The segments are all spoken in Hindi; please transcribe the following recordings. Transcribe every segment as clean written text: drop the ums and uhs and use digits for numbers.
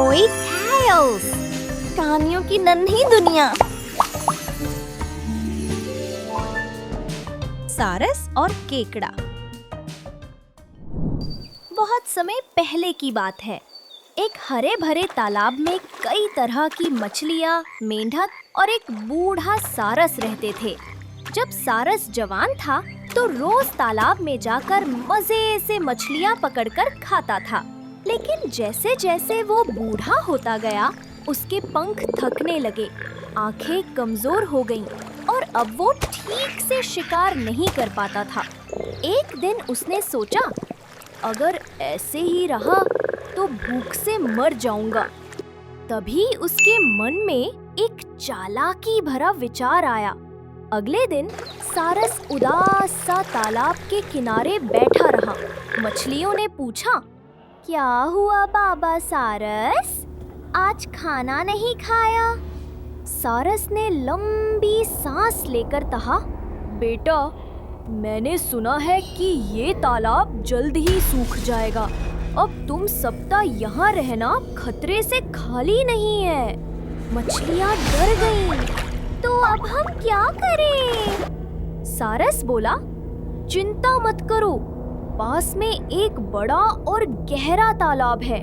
मोई टेल्स, कहानियों की नन्ही दुनिया। सारस और केकड़ा। बहुत समय पहले की बात है। एक हरे भरे तालाब में कई तरह की मछलियाँ, मेंढक और एक बूढ़ा सारस रहते थे। जब सारस जवान था तो रोज तालाब में जाकर मजे से मछलियाँ पकड़कर खाता था। लेकिन जैसे जैसे वो बूढ़ा होता गया, उसके पंख थकने लगे, आंखें कमजोर हो गईं और अब वो ठीक से शिकार नहीं कर पाता था। एक दिन उसने सोचा, अगर ऐसे ही रहा तो भूख से मर जाऊंगा। तभी उसके मन में एक चालाकी भरा विचार आया। अगले दिन सारस उदास सा तालाब के किनारे बैठा रहा। मछलियों ने पूछा, क्या हुआ बाबा सारस, आज खाना नहीं खाया? सारस ने लंबी सांस लेकर कहा, बेटा, मैंने सुना है कि ये तालाब जल्द ही सूख जाएगा। अब तुम सबका यहाँ रहना खतरे से खाली नहीं है। मछलियाँ डर गईं। तो अब हम क्या करें? सारस बोला, चिंता मत करो, पास में एक बड़ा और गहरा तालाब है।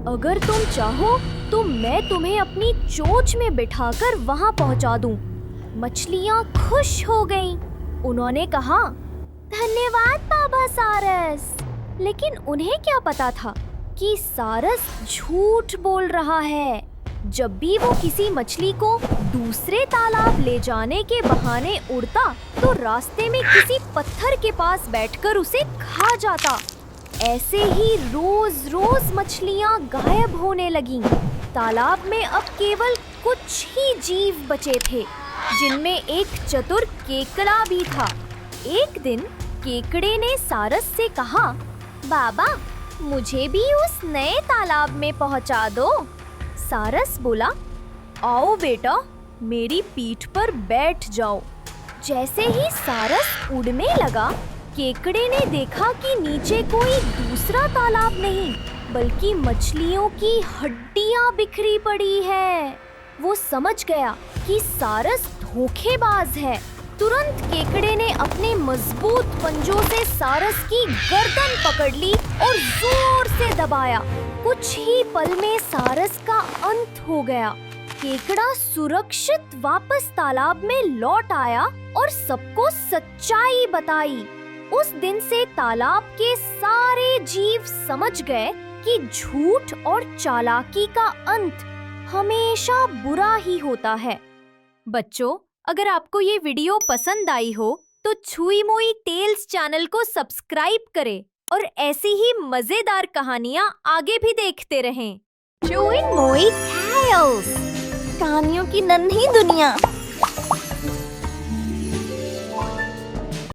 अगर तुम चाहो तो मैं तुम्हें अपनी चोंच में बिठाकर वहाँ पहुँचा दूँ। मछलियाँ खुश हो गईं। उन्होंने कहा, धन्यवाद बाबा सारस। लेकिन उन्हें क्या पता था कि सारस झूठ बोल रहा है। जब भी वो किसी मछली को दूसरे तालाब ले जाने के बहाने उड़ता तो रास्ते में किसी पत्थर के पास बैठकर उसे खा जाता। ऐसे ही रोज रोज मछलियाँ गायब होने लगीं। तालाब में अब केवल कुछ ही जीव बचे थे, जिनमें एक चतुर केकड़ा भी था। एक दिन केकड़े ने सारस से कहा, बाबा, मुझे भी उस नए तालाब में पहुंचा दो। सारस बोला, आओ बेटा, मेरी पीठ पर बैठ जाओ। जैसे ही सारस उड़ने लगा, केकड़े ने देखा कि नीचे कोई दूसरा तालाब नहीं, बल्कि मछलियों की हड्डियां बिखरी पड़ी है। वो समझ गया कि सारस धोखेबाज है। तुरंत केकड़े ने अपने मजबूत पंजों से सारस की गर्दन पकड़ ली और जोर से दबाया। कुछ ही पल में सारस का अंत हो गया। केकड़ा सुरक्षित वापस तालाब में लौट आया और सबको सच्चाई बताई। उस दिन से तालाब के सारे जीव समझ गए कि झूठ और चालाकी का अंत हमेशा बुरा ही होता है। बच्चों, अगर आपको ये वीडियो पसंद आई हो तो छुई मुई टेल्स चैनल को सब्सक्राइब करें और ऐसी ही मजेदार कहानियाँ आगे भी देखते रहें। छुई मुई टेल्स, कहानियों की नन्ही दुनिया।